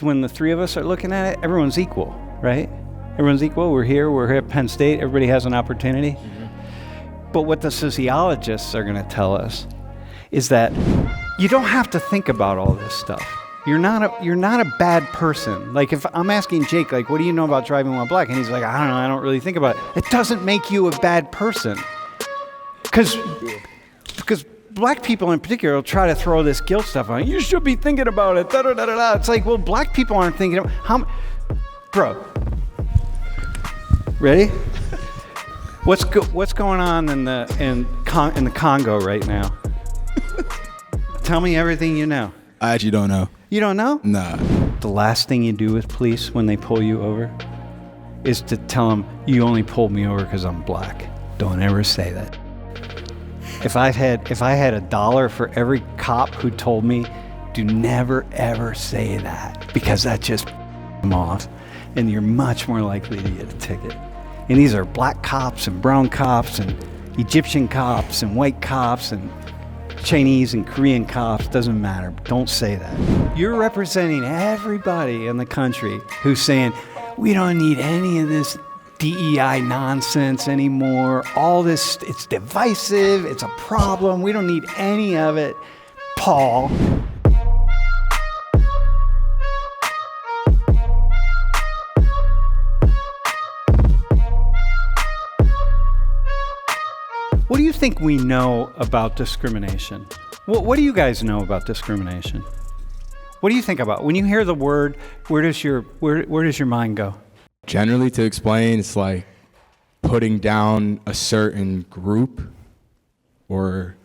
when the three of us are looking at it, everyone's equal, right? Everyone's equal. We're here at Penn State. Everybody has an opportunity. Mm-hmm. But what the sociologists are going to tell us is that you don't have to think about all this stuff. You're not a bad person. Like if I'm asking Jake, like, what do you know about driving while black? And he's like, I don't know, I don't really think about it. It doesn't make you a bad person. Because black people in particular will try to throw this guilt stuff on. You should be thinking about it. Da, da, da, da, da. It's like, well, black people aren't thinking about bro. Ready? What's going on in the Congo right now? Tell me everything you know. I actually don't know. You don't know? Nah. The last thing you do with police when they pull you over is to tell them, you only pulled me over because I'm black. Don't ever say that. If I had $1 for every cop who told me, do never ever say that, because that just them off, and you're much more likely to get a ticket. And these are black cops and brown cops and Egyptian cops and white cops and Chinese and Korean cops, doesn't matter. Don't say that. You're representing everybody in the country who's saying, we don't need any of this DEI nonsense anymore. All this, it's divisive, it's a problem. We don't need any of it. Paul. What do you think we know about discrimination? What do you guys know about discrimination? What do you think about when you hear the word? Where does your mind go? Generally, to explain, it's like putting down a certain group, or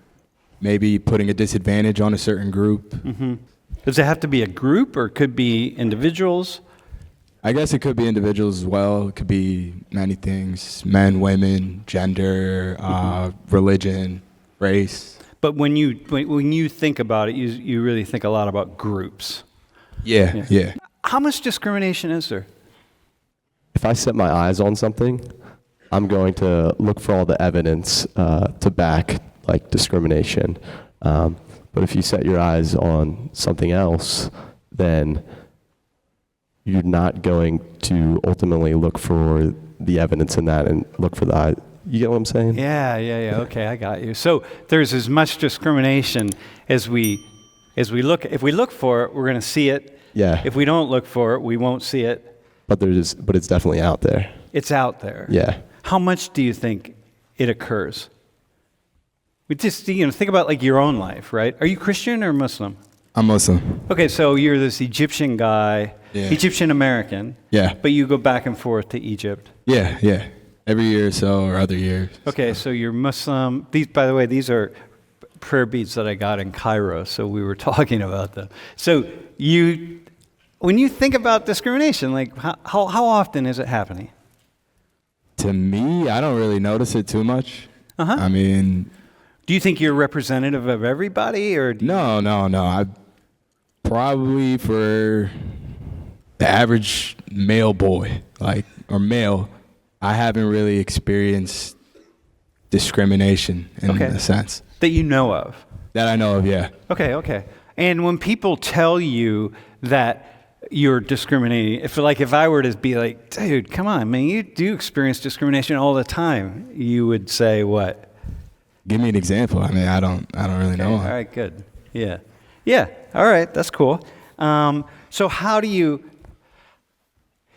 maybe putting a disadvantage on a certain group. Mm-hmm. Does it have to be a group, or it could be individuals? I guess it could be individuals as well. It could be many things: men, women, gender, religion, race. But when you think about it, you really think a lot about groups. Yeah. How much discrimination is there? If I set my eyes on something, I'm going to look for all the evidence to back like discrimination. But if you set your eyes on something else, then you're not going to ultimately look for the evidence in that and look for the eye. You get what I'm saying? Yeah. Okay, I got you. So there's as much discrimination as we look. If we look for it, we're going to see it. Yeah. If we don't look for it, we won't see it. But it's definitely out there. It's out there. Yeah. How much do you think it occurs? We just think about like your own life, right? Are you Christian or Muslim? I'm Muslim. Okay, so you're this Egyptian guy, Egyptian American. Yeah. But you go back and forth to Egypt. Yeah. Every year or so, or other years. Okay, so you're Muslim. By the way, these are prayer beads that I got in Cairo, so we were talking about them. So when you think about discrimination, like how often is it happening? To me, I don't really notice it too much. Uh-huh. I mean, do you think you're representative of everybody, or No. I probably for the average male boy, or male, I haven't really experienced discrimination in a sense. That you know of? That I know of, yeah. Okay. And when people tell you that you're discriminating, if I were to be like, dude, come on, man, you do experience discrimination all the time, you would say what? Give me an example. I mean, I don't really know. All right, good. Yeah. All right, that's cool. So how do you?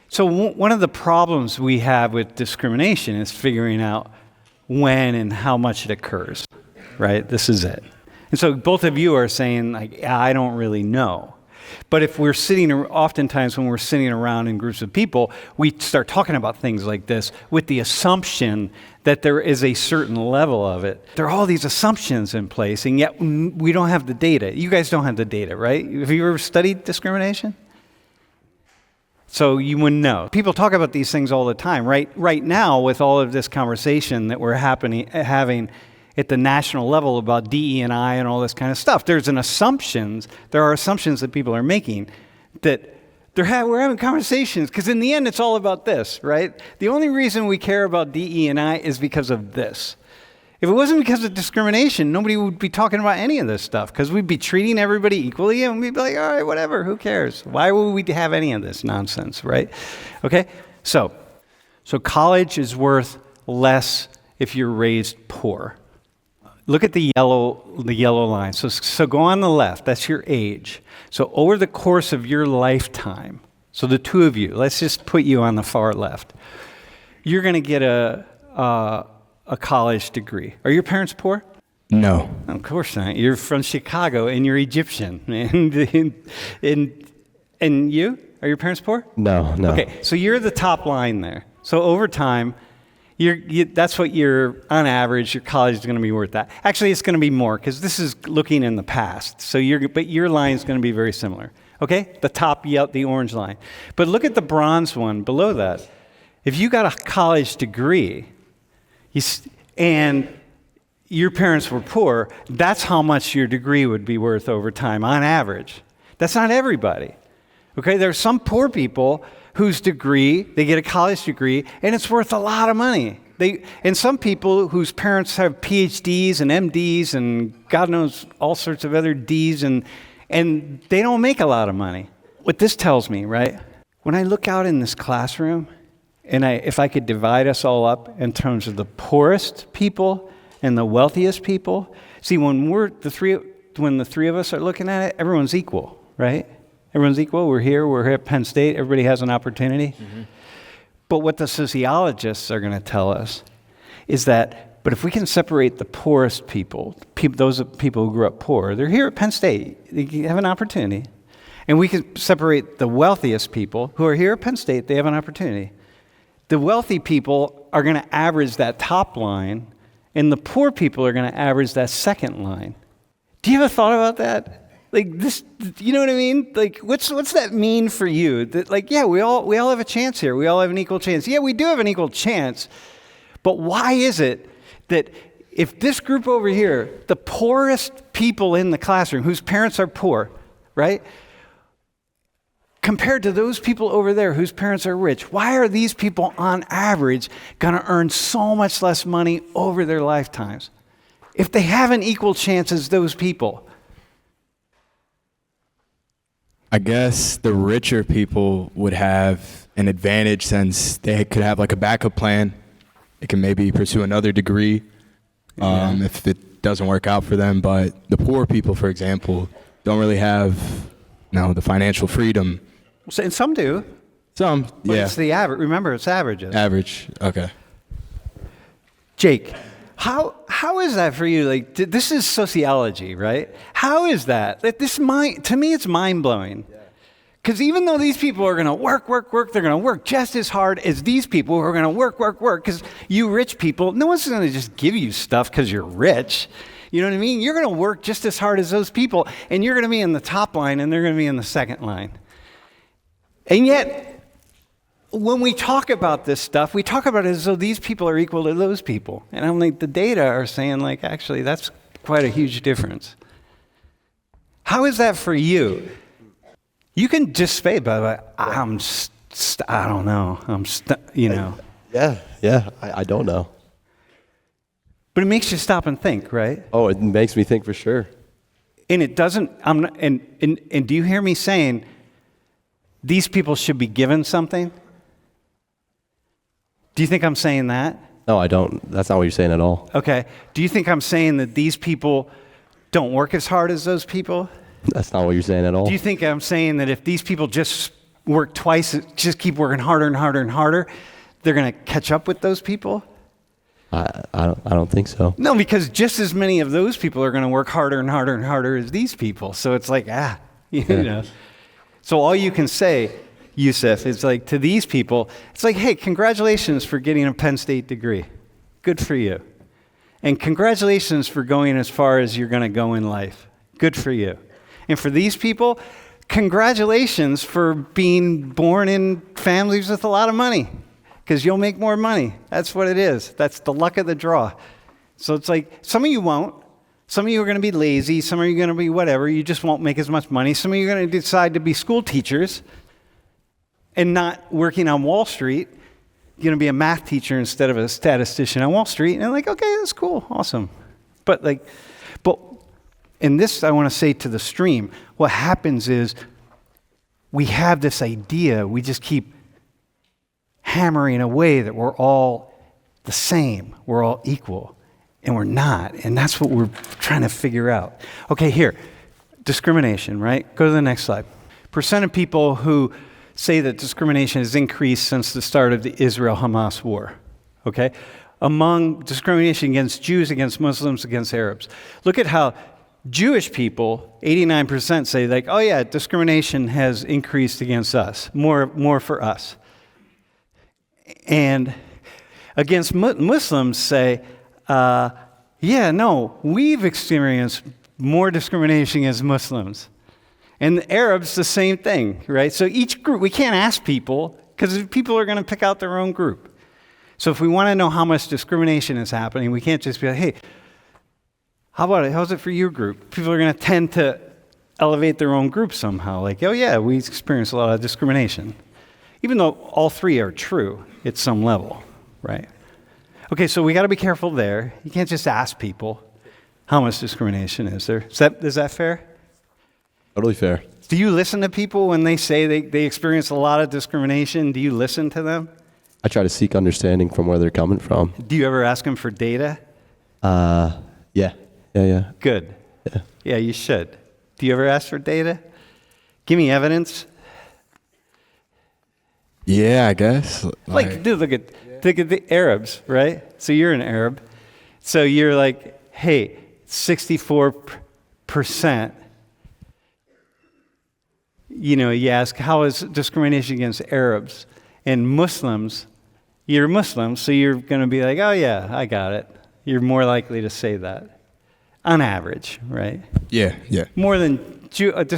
So one of the problems we have with discrimination is figuring out when and how much it occurs. Right. This is it. And so both of you are saying like, I don't really know. But if we're oftentimes when we're sitting around in groups of people, we start talking about things like this with the assumption that there is a certain level of it. There are all these assumptions in place, and yet we don't have the data. You guys don't have the data, right? Have you ever studied discrimination? So you wouldn't know. People talk about these things all the time. Right now, with all of this conversation that we're having at the national level about DE&I and all this kind of stuff, there are assumptions that people are making that we're having conversations, because in the end, it's all about this, right? The only reason we care about DE&I is because of this. If it wasn't because of discrimination, nobody would be talking about any of this stuff because we'd be treating everybody equally and we'd be like, all right, whatever, who cares? Why would we have any of this nonsense, right? Okay, so college is worth less if you're raised poor. Look at the yellow line. So go on the left, that's your age. So over the course of your lifetime, so the two of you, let's just put you on the far left, you're going to get a college degree. Are your parents poor? No. Of course not. You're from Chicago and you're Egyptian. And you? Are your parents poor? No. Okay, so you're the top line there. So over time, that's what on average, your college is going to be worth that. Actually, it's going to be more because this is looking in the past. But your line is going to be very similar. Okay? The top, the orange line. But look at the bronze one below that. If you got a college degree, and your parents were poor, that's how much your degree would be worth over time, on average. That's not everybody. Okay, there are some poor people whose degree, they get a college degree, and it's worth a lot of money. And some people whose parents have PhDs and MDs and God knows all sorts of other Ds, and they don't make a lot of money. What this tells me, right, when I look out in this classroom, and if I could divide us all up in terms of the poorest people and the wealthiest people, see, when the three of us are looking at it, everyone's equal, right? Everyone's equal. We're here at Penn State. Everybody has an opportunity. Mm-hmm. But what the sociologists are going to tell us is that, but if we can separate the poorest people, those people who grew up poor, they're here at Penn State. They have an opportunity. And we can separate the wealthiest people who are here at Penn State. They have an opportunity. The wealthy people are going to average that top line, and the poor people are going to average that second line. Do you ever thought about that? Like this, you know what I mean? Like, what's that mean for you? That, like, yeah, we all have a chance here. We all have an equal chance. Yeah, we do have an equal chance. But why is it that if this group over here, the poorest people in the classroom, whose parents are poor, right? Compared to those people over there whose parents are rich, why are these people on average going to earn so much less money over their lifetimes if they have an equal chance as those people? I guess the richer people would have an advantage since they could have like a backup plan. They can maybe pursue another degree if it doesn't work out for them. But the poor people, for example, don't really have the financial freedom. And some do. Some, but yeah. It's the average. Remember, it's averages. Average, okay. Jake, how is that for you? Like, this is sociology, right? How is that? To me, it's mind-blowing. Because even though these people are going to work, they're going to work just as hard as these people who are going to work. Because you rich people, no one's going to just give you stuff because you're rich. You know what I mean? You're going to work just as hard as those people, and you're going to be in the top line, and they're going to be in the second line. And yet, when we talk about this stuff, we talk about it as though these people are equal to those people. And I'm like, the data are saying, like, actually, that's quite a huge difference. How is that for you? You can just say, but I don't know. Yeah, I don't know. But it makes you stop and think, right? Oh, it makes me think for sure. And it doesn't, and do you hear me saying these people should be given something? Do you think I'm saying that? No, I don't. That's not what you're saying at all. Okay. Do you think I'm saying that these people don't work as hard as those people? That's not what you're saying at all. Do you think I'm saying that if these people just work twice, just keep working harder and harder and harder, they're going to catch up with those people? I don't think so. No, because just as many of those people are going to work harder and harder and harder as these people. So it's like, you know. So all you can say, Yusuf, is like to these people, it's like, hey, congratulations for getting a Penn State degree. Good for you. And congratulations for going as far as you're going to go in life. Good for you. And for these people, congratulations for being born in families with a lot of money, because you'll make more money. That's what it is. That's the luck of the draw. So it's like, some of you won't. Some of you are going to be lazy. Some of you are going to be whatever. You just won't make as much money. Some of you are going to decide to be school teachers and not working on Wall Street. going to be a math teacher instead of a statistician on Wall Street. And I'm like, okay, that's cool, awesome. But in this, I want to say to the stream, what happens is we have this idea, we just keep hammering away that we're all the same, we're all equal, and we're not. And that's what we're trying to figure out. Okay, here, discrimination, right? Go to the next slide. Percent of people who say that discrimination has increased since the start of the Israel-Hamas war, okay? Among discrimination against Jews, against Muslims, against Arabs. Look at how Jewish people, 89% say like, oh yeah, discrimination has increased against us, more for us. And against Muslims say, yeah, no, we've experienced more discrimination against Muslims. And the Arabs, the same thing, right? So each group, we can't ask people, because people are going to pick out their own group. So if we want to know how much discrimination is happening, we can't just be like, hey, how about it? How's it for your group? People are going to tend to elevate their own group somehow. Like, oh yeah, we experience a lot of discrimination. Even though all three are true at some level, right? Okay, so we got to be careful there. You can't just ask people how much discrimination is there. Is that fair? Totally fair. Do you listen to people when they say they experience a lot of discrimination? Do you listen to them? I try to seek understanding from where they're coming from. Do you ever ask them for data? Yeah. Good. Yeah, you should. Do you ever ask for data? Give me evidence. Yeah, I guess. Dude, look at the Arabs, right? So you're an Arab. So you're like, hey, 64%. You ask, how is discrimination against Arabs? And Muslims, you're Muslim, so you're going to be like, oh yeah, I got it. You're more likely to say that, on average, right? Yeah. More than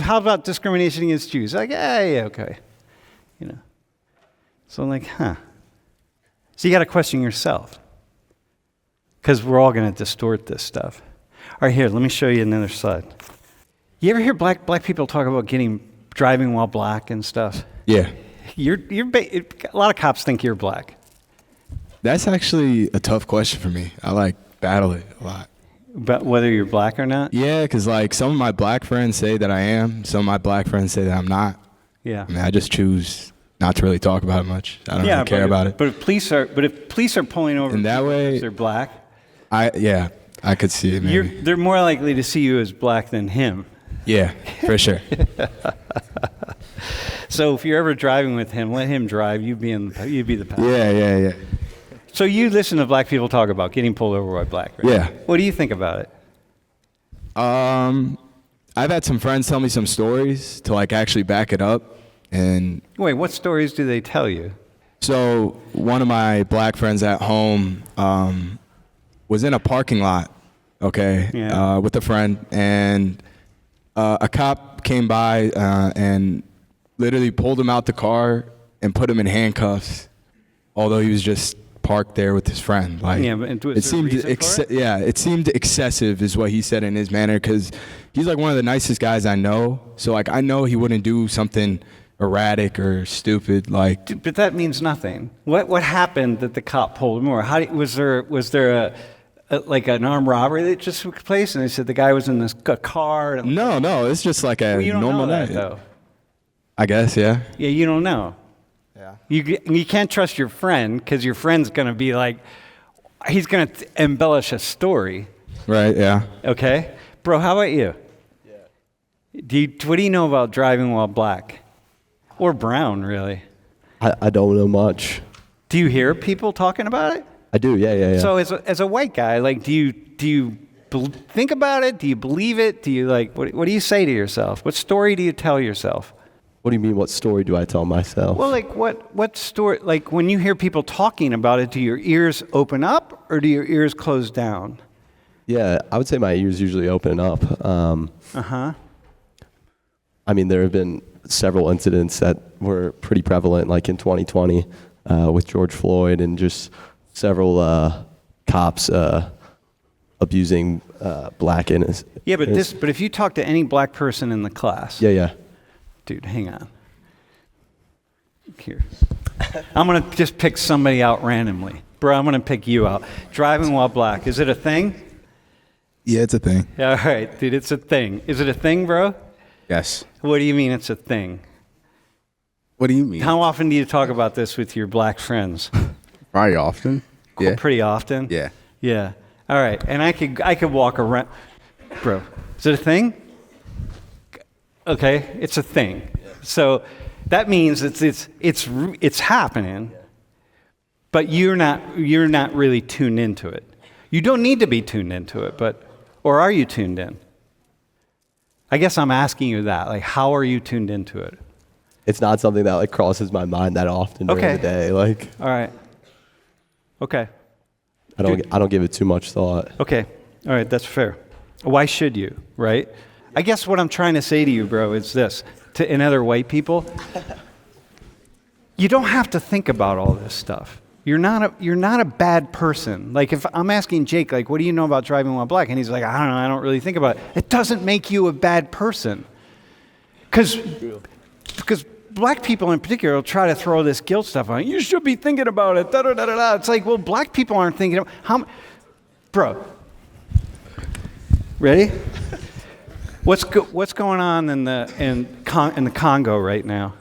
how about discrimination against Jews? Like, yeah, okay. So I'm like, huh. So you got to question yourself, because we're all going to distort this stuff. All right, here, let me show you another slide. You ever hear black people talk about driving while black and stuff? Yeah. A lot of cops think you're black. That's actually a tough question for me. I battle it a lot. But whether you're black or not? Yeah, because some of my black friends say that I am. Some of my black friends say that I'm not. Yeah. I mean, I just choose not to really talk about it much. I don't really care about it. But if police are pulling over in that way, because they're black, I could see it. Maybe they're more likely to see you as black than him. Yeah, for sure. So if you're ever driving with him, let him drive. You be the passenger. Yeah. So you listen to black people talk about getting pulled over by black, right? Yeah. What do you think about it? I've had some friends tell me some stories to actually back it up. And wait, what stories do they tell you? So one of my black friends at home was in a parking lot, with a friend, and a cop came by and literally pulled him out the car and put him in handcuffs, although he was just parked there with his friend. But it seemed it seemed excessive, is what he said in his manner, because he's one of the nicest guys I know. So I know he wouldn't do something erratic or stupid. But that means nothing. What happened that the cop pulled him over? Was there an armed robbery that just took place, and they said the guy was in a car? No, it's just a you don't normal know that, night. though. I guess, yeah. Yeah, you don't know. Yeah. You can't trust your friend, because your friend's going to be he's going to embellish a story. Right, yeah. Okay? Bro, how about you? Yeah. What do you know about driving while black? Or brown, really? I don't know much. Do you hear people talking about it? I do, yeah. So as a white guy, do you think about it? Do you believe it? Do you what do you say to yourself? What story do you tell yourself? What do you mean, what story do I tell myself? Well, what story, when you hear people talking about it, do your ears open up or do your ears close down? Yeah, I would say my ears usually open up. Uh-huh. I mean, there have been several incidents that were pretty prevalent, like in 2020 with George Floyd, and just several cops abusing black innocents. Yeah, but if you talk to any black person in the class. Yeah. Dude, hang on. Here. I'm going to just pick somebody out randomly. Bro, I'm going to pick you out. Driving while black. Is it a thing? Yeah, it's a thing. Yeah, all right, dude, it's a thing. Is it a thing, bro? Yes. What do you mean it's a thing? What do you mean? How often do you talk about this with your black friends? Probably often. Yeah. Pretty often? Yeah. Yeah. All right, and I could walk around. Bro, is it a thing? Okay, it's a thing. So that means it's happening, but you're not really tuned into it. You don't need to be tuned into it, or are you tuned in? I guess I'm asking you that. Like, how are you tuned into it? It's not something that like crosses my mind that often during the day. Like, all right. Okay. I don't give it too much thought. Okay. All right, that's fair. Why should you, right? I guess what I'm trying to say to you, bro, is this. In other white people, you don't have to think about all this stuff. You're not a bad person. Like if I'm asking Jake, like, what do you know about driving while black? And he's like, I don't know, I don't really think about it. It doesn't make you a bad person. Because black people in particular will try to throw this guilt stuff on. You should be thinking about it. Da, da, da, da, da. It's like, well, black people aren't thinking about bro. Ready? What's going on in the Congo right now?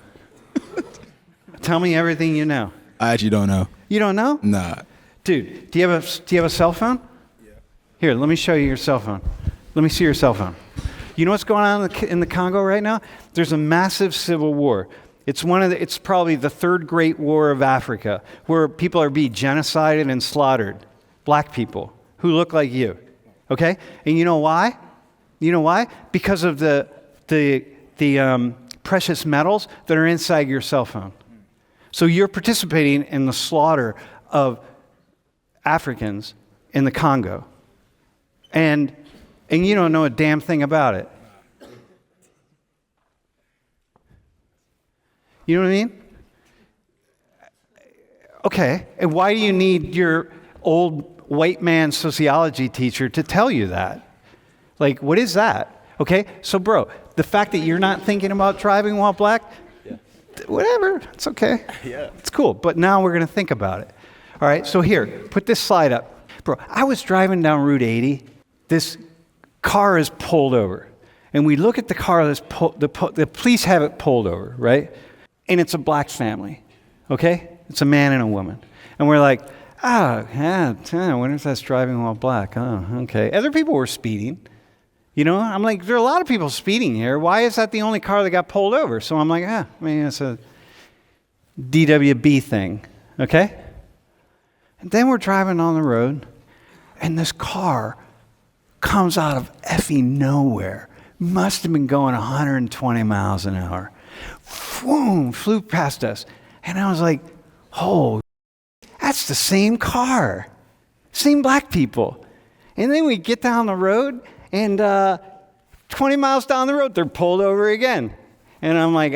Tell me everything you know. I actually don't know. You don't know? Nah. Dude, do you have a cell phone? Yeah. Here, let me show you your cell phone. Let me see your cell phone. You know what's going on in the Congo right now? There's a massive civil war. It's probably the third great war of Africa, where people are being genocided and slaughtered. Black people who look like you. Okay? And you know why? You know why? Because of the precious metals that are inside your cell phone. So you're participating in the slaughter of Africans in the Congo. And you don't know a damn thing about it. You know what I mean? Okay, and why do you need your old white man sociology teacher to tell you that? Like, what is that? Okay, so bro, the fact that you're not thinking about driving while black, whatever, it's okay. Yeah. It's cool, but now we're going to think about it. All right, so here, put this slide up. Bro, I was driving down Route 80. This car is pulled over. And we look at the car that's the police have it pulled over, right? And it's a black family, okay? It's a man and a woman. And we're like, I wonder if that's driving while black. Oh, okay. Other people were speeding. You know, I'm like, there are a lot of people speeding here. Why is that the only car that got pulled over? So I'm like, it's a DWB thing, okay? And then we're driving on the road, and this car comes out of effing nowhere. Must have been going 120 miles an hour. Boom, flew past us. And I was like, oh, that's the same car. Same black people. And then we get down the road, and 20 miles down the road, they're pulled over again. And I'm like,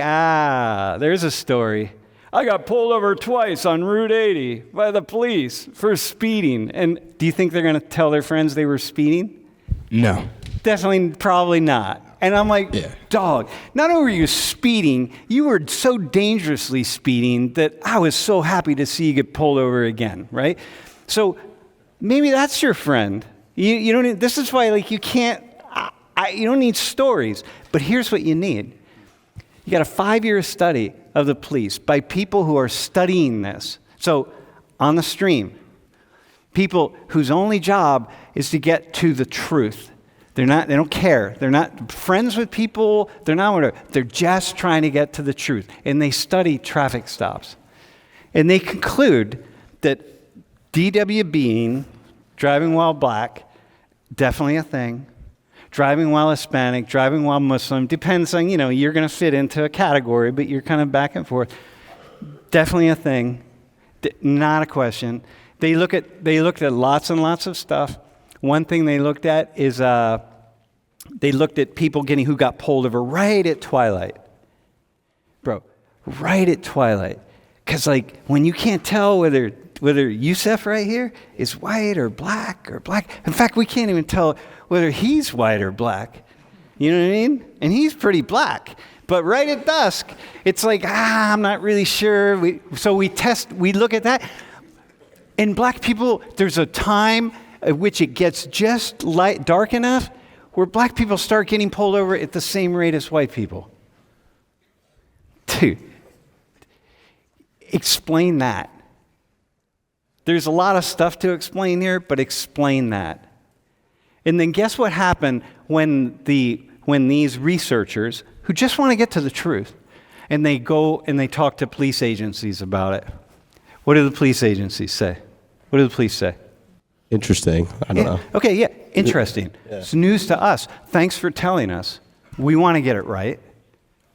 there's a story. I got pulled over twice on Route 80 by the police for speeding. And do you think they're going to tell their friends they were speeding? No. Definitely, probably not. And I'm like, dog, not only were you speeding, you were so dangerously speeding that I was so happy to see you get pulled over again, right? So maybe that's your friend. You don't need, this is why, like, you can't, you don't need stories. But here's what you need. You got a 5-year study of the police by people who are studying this. So on the stream, people whose only job is to get to the truth. They don't care. They're not friends with people. They're just trying to get to the truth. And they study traffic stops. And they conclude that DWBing, driving while black, definitely a thing. Driving while Hispanic, driving while Muslim, depends on, you're going to fit into a category, but you're kind of back and forth. Definitely a thing. Not a question. They looked at lots and lots of stuff. One thing they looked at is they looked at people who got pulled over right at twilight. Bro, right at twilight. Because, like, when you can't tell whether Yusef right here is white or black. In fact, we can't even tell whether he's white or black. You know what I mean? And he's pretty black. But right at dusk, it's like, I'm not really sure. So we look at that. And black people, there's a time at which it gets just dark enough where black people start getting pulled over at the same rate as white people. Dude, explain that. There's a lot of stuff to explain here, but explain that. And then guess what happened when these researchers, who just want to get to the truth, and they go and they talk to police agencies about it. What do the police agencies say? What do the police say? Interesting. I don't know. Okay, yeah, interesting. Yeah. It's news to us. Thanks for telling us. We want to get it right.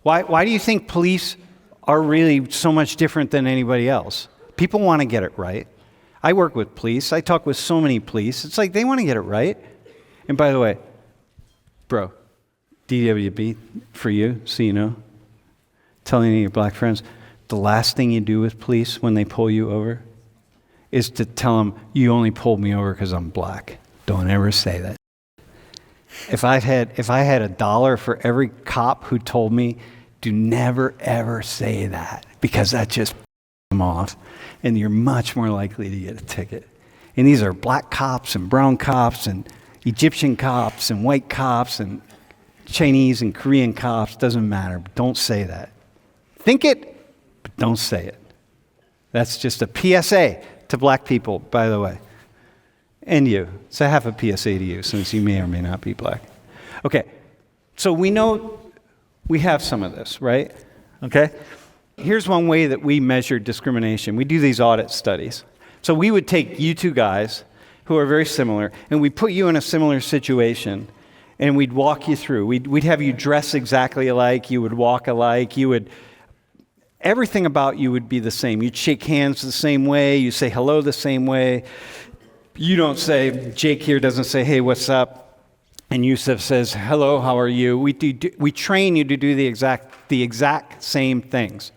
Why do you think police are really so much different than anybody else? People want to get it right. I work with police. I talk with so many police. It's like they want to get it right. And by the way, bro, DWB for you, so you know, telling your black friends, the last thing you do with police when they pull you over is to tell them, you only pulled me over because I'm black. Don't ever say that. If I had $1 for every cop who told me, do never ever say that, because that just them off, and you're much more likely to get a ticket. And these are black cops and brown cops and Egyptian cops and white cops and Chinese and Korean cops, doesn't matter. Don't say that. Think it, but don't say it. That's just a PSA to black people, by the way. And you. It's a half a PSA to you, since you may or may not be black. Okay, so we know we have some of this, right? Okay? Here's one way that we measure discrimination. We do these audit studies. So we would take you two guys who are very similar, and we'd put you in a similar situation, and we'd walk you through. We'd have you dress exactly alike, you would walk alike, everything about you would be the same. You'd shake hands the same way, you say hello the same way. You don't say, Jake here doesn't say, hey, what's up? And Yusuf says, hello, how are you? We train you to do the exact same things.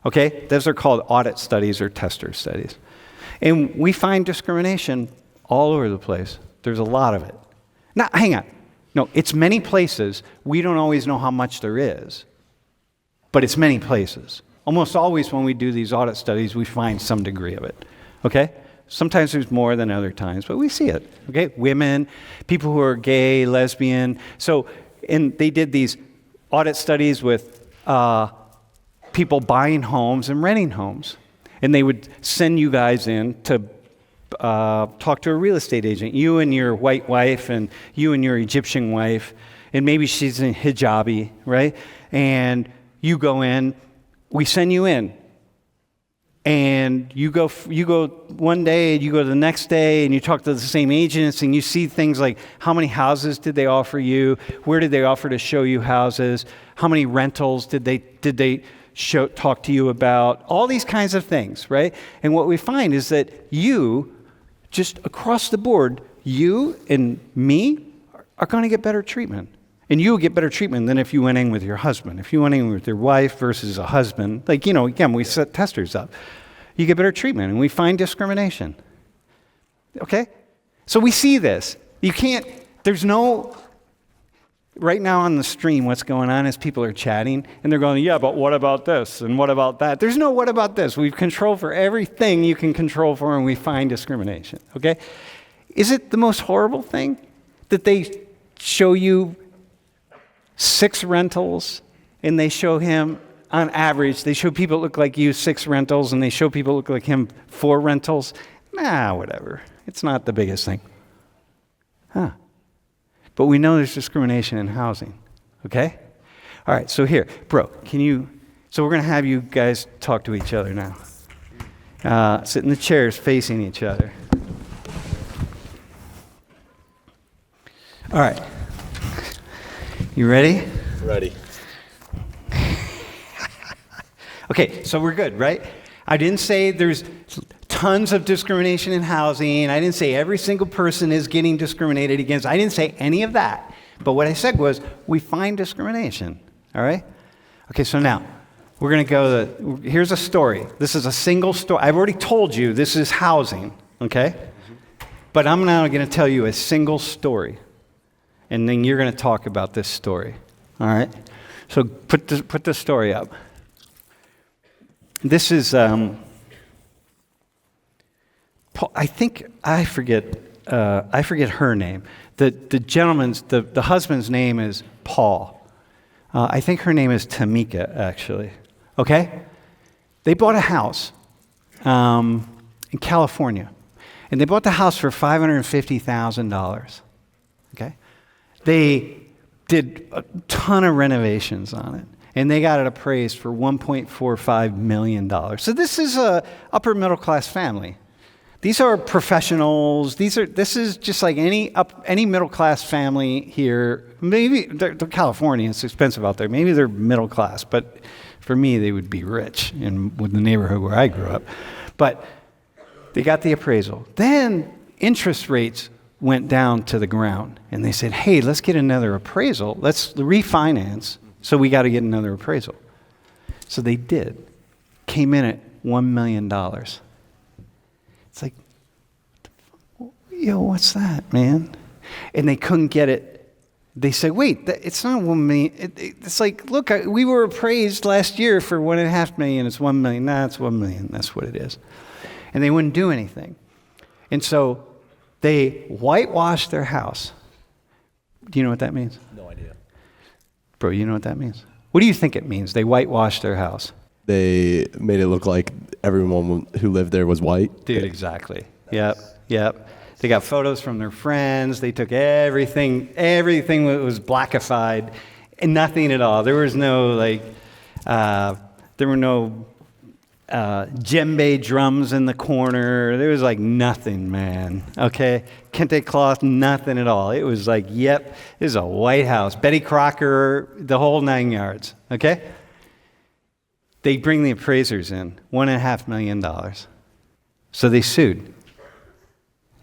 Okay? Those are called audit studies or tester studies. And we find discrimination all over the place. There's a lot of it. Now, hang on. No, it's many places. We don't always know how much there is. But it's many places. Almost always when we do these audit studies, we find some degree of it. Okay? Sometimes there's more than other times, but we see it. Okay? Women, people who are gay, lesbian. And they did these audit studies with people buying homes and renting homes. And they would send you guys in to talk to a real estate agent. You and your white wife and you and your Egyptian wife. And maybe she's in hijabi, right? And you go in, we send you in. And you go one day, you go the next day, and you talk to the same agents, and you see things like how many houses did they offer you? Where did they offer to show you houses? How many rentals did they talk to you about? All these kinds of things, right? And what we find is that you, just across the board, you and me are going to get better treatment. And you will get better treatment than if you went in with your husband. If you went in with your wife versus a husband, again, we set testers up. You get better treatment, and we find discrimination. Okay? So we see this. Right now on the stream, what's going on is people are chatting, and they're going, yeah, but what about this, and what about that? There's no what about this. We've control for everything you can control for, and we find discrimination. Okay? Is it the most horrible thing that they show you 6 rentals, and they show him, on average, they show people that look like you 6 rentals, and they show people that look like him 4 rentals? Whatever. It's not the biggest thing. But we know there's discrimination in housing, okay? All right, so here, bro, so we're going to have you guys talk to each other now. Sit in the chairs facing each other. All right. You ready? Ready. Okay, so we're good, right? I didn't say there's tons of discrimination in housing. I didn't say every single person is getting discriminated against. I didn't say any of that. But what I said was we find discrimination, all right? Okay, so now we're going to go here's a story. This is a single story. I've already told you this is housing, okay? But I'm now going to tell you a single story. And then you're going to talk about this story, all right? So put the story up. This is, Paul, I forget her name. The gentleman's, the husband's name is Paul. I think her name is Tamika, actually. Okay? They bought a house in California. And they bought the house for $550,000. Okay? They did a ton of renovations on it. And they got it appraised for $1.45 million. So this is a upper middle class family. These are professionals. This is just like any middle class family here. Maybe they're California. It's expensive out there. Maybe they're middle class, but for me, they would be rich with the neighborhood where I grew up. But they got the appraisal. Then interest rates went down to the ground, and they said, "Hey, let's get another appraisal. Let's refinance." So we got to get another appraisal. So they did. Came in at $1 million. It's like, yo, what's that, man? And they couldn't get it. They said, wait, it's not $1 million. It's like, look, we were appraised last year for $1.5 million. It's $1 million. Nah, it's $1 million. That's what it is. And they wouldn't do anything. And so they whitewashed their house. Do you know what that means? No idea. Bro, you know what that means? What do you think it means? They whitewashed their house. They made it look like everyone who lived there was white. Dude, exactly. Yep. They got photos from their friends. They took everything was blackified, and nothing at all. There was no there were no djembe drums in the corner. There was like nothing, man. Okay, kente cloth, nothing at all. It was like, yep, this is a White House, Betty Crocker, the whole 9 yards. Okay. They bring the appraisers in, $1.5 million. So they sued,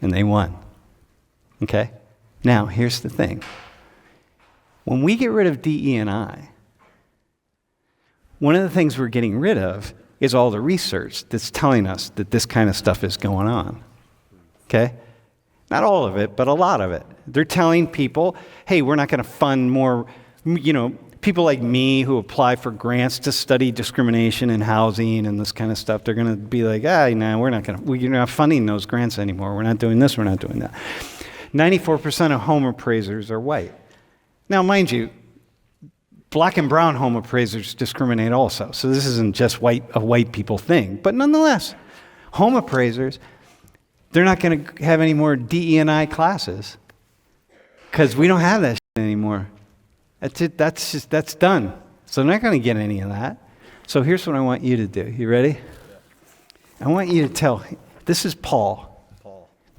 and they won. Okay? Now, here's the thing. When we get rid of DE&I, one of the things we're getting rid of is all the research that's telling us that this kind of stuff is going on. Okay? Not all of it, but a lot of it. They're telling people, hey, we're not going to fund more, people like me who apply for grants to study discrimination in housing and this kind of stuff, they're going to be like, we're not funding those grants anymore. We're not doing this, we're not doing that. 94% of home appraisers are white. Now, mind you, black and brown home appraisers discriminate also. So this isn't just a white people thing. But nonetheless, home appraisers, they're not going to have any more DE&I classes because we don't have that shit anymore. That's it. That's done. So they're not going to get any of that. So here's what I want you to do. You ready? Yeah. I want you to tell. This is Paul.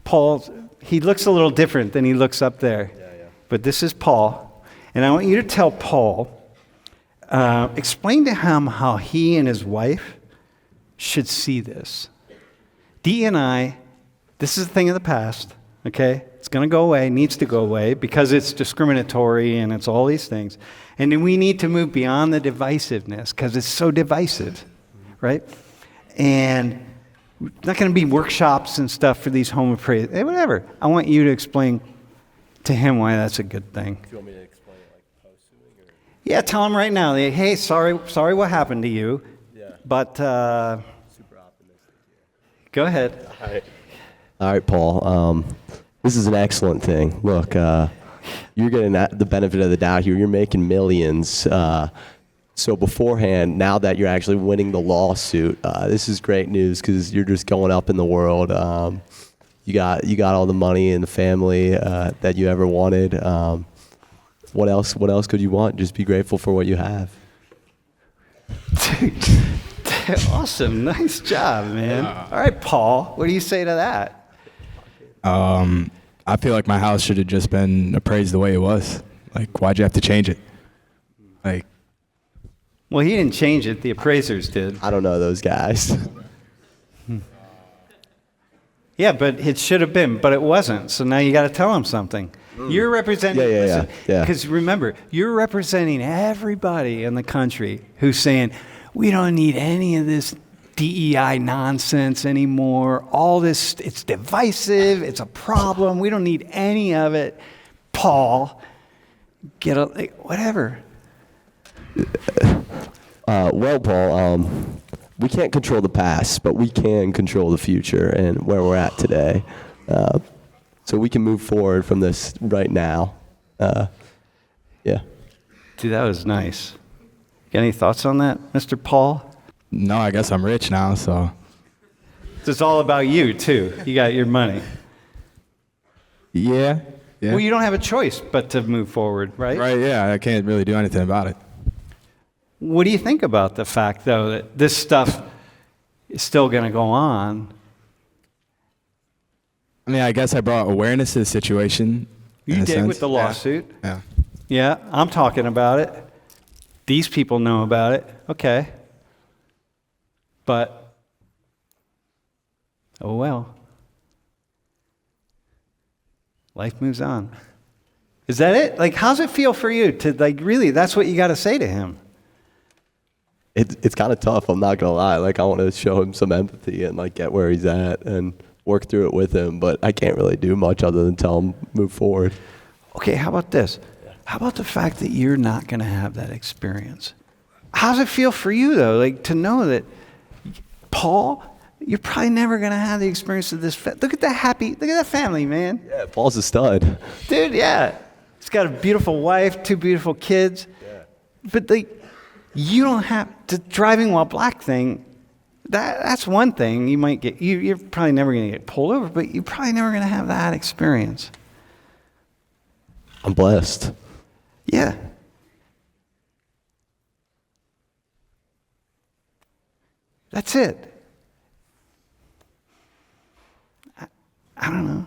Paul, he looks a little different than he looks up there. Yeah. But this is Paul. And I want you to tell Paul, explain to him how he and his wife should see this. DE&I, this is a thing of the past, okay? It's going to go away, needs to go away, because it's discriminatory and it's all these things. And then we need to move beyond the divisiveness, because it's so divisive, right? And not going to be workshops and stuff for these home appraisals, whatever. I want you to explain to him why that's a good thing. Do you want me to explain it like post-suing? Yeah, tell him right now. Hey, sorry what happened to you. Yeah. But super optimistic here. Go ahead. All right, Paul. This is an excellent thing. Look, you're getting the benefit of the doubt here. You're making millions. So beforehand, now that you're actually winning the lawsuit, this is great news because you're just going up in the world. You got all the money in the family that you ever wanted. What else could you want? Just be grateful for what you have. Dude, awesome. Nice job, man. All right, Paul, what do you say to that? I feel like my house should have just been appraised the way it was. Like, why'd you have to change it? Like, well, he didn't change it. The appraisers did. I don't know those guys. Yeah, but it should have been, but it wasn't. So now you got to tell him something. You're representing. Yeah. Because remember, you're representing everybody in the country who's saying, we don't need any of this DEI nonsense anymore. All this, it's divisive. It's a problem. We don't need any of it. Paul, whatever. Well, Paul, we can't control the past, but we can control the future and where we're at today. So we can move forward from this right now. Yeah. Dude, that was nice. Got any thoughts on that, Mr. Paul? No, I guess I'm rich now, so. It's all about you, too. You got your money. Yeah. Well, you don't have a choice but to move forward, right? Right, yeah, I can't really do anything about it. What do you think about the fact, though, that this stuff is still going to go on? I mean, I guess I brought awareness to the situation. You did with the lawsuit. Yeah. Yeah, I'm talking about it. These people know about it. Okay. But, oh well. Life moves on. Is that it? Like, how's it feel for you to, like, really, that's what you got to say to him? It's kind of tough, I'm not gonna lie. Like, I want to show him some empathy and like get where he's at and work through it with him, but I can't really do much other than tell him move forward. Okay, how about this? How about the fact that you're not going to have that experience? How's it feel for you, though, like to know that, Paul, you're probably never going to have the experience of this. Look at that family, man. Yeah, Paul's a stud. Dude, yeah. He's got a beautiful wife, 2 beautiful kids. Yeah. But you don't have the driving while black thing. That's one thing you might get. You're probably never going to get pulled over, but you're probably never going to have that experience. I'm blessed. Yeah. That's it. I don't know.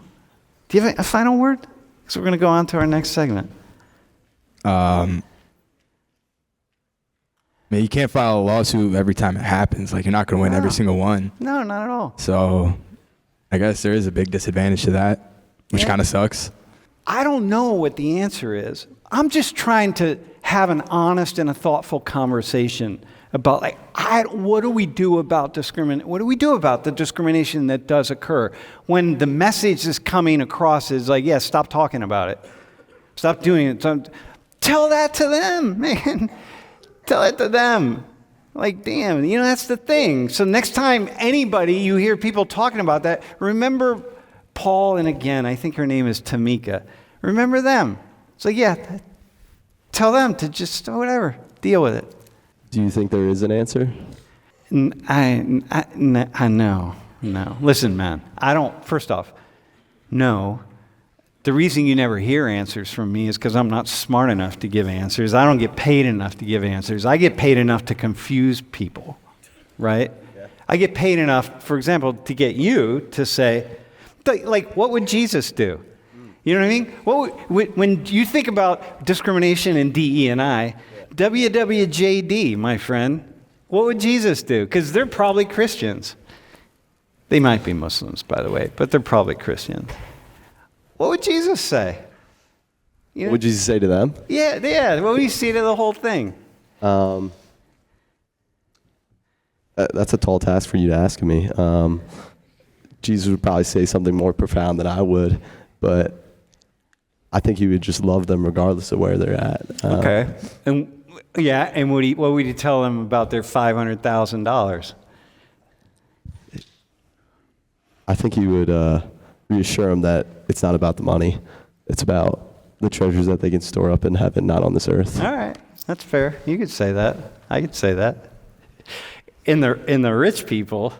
Do you have a final word? Because we're going to go on to our next segment. I mean, you can't file a lawsuit every time it happens. Like, you're not going to win every single one. No, not at all. So I guess there is a big disadvantage to that, which kind of sucks. I don't know what the answer is. I'm just trying to have an honest and a thoughtful conversation about, like, what do we do about discrimination? What do we do about the discrimination that does occur when the message is coming across is like, yeah, stop talking about it. Stop doing it. Tell that to them, man. Tell it to them. Like, damn, that's the thing. So next time anybody, you hear people talking about that, remember Paul, and again, I think her name is Tamika. Remember them. So yeah, tell them to just, whatever, deal with it. Do you think there is an answer? No. Listen, man, first off, no. The reason you never hear answers from me is because I'm not smart enough to give answers. I don't get paid enough to give answers. I get paid enough to confuse people, right? Yeah. I get paid enough, for example, to get you to say, like, what would Jesus do? You know what I mean? When you think about discrimination and DE&I, WWJD, my friend, what would Jesus do? Because they're probably Christians. They might be Muslims, by the way, but they're probably Christians. What would Jesus say? What would Jesus say to them? Yeah. What would he say to the whole thing? That's a tall task for you to ask me. Jesus would probably say something more profound than I would, but I think he would just love them regardless of where they're at. Okay. And what would he tell them about their $500,000? I think he would reassure them that it's not about the money. It's about the treasures that they can store up in heaven, not on this earth. All right. That's fair. You could say that. I could say that. In the rich people,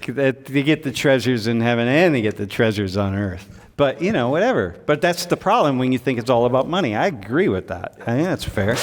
they get the treasures in heaven and they get the treasures on earth. But, whatever. But that's the problem when you think it's all about money. I agree with that. I think that's fair.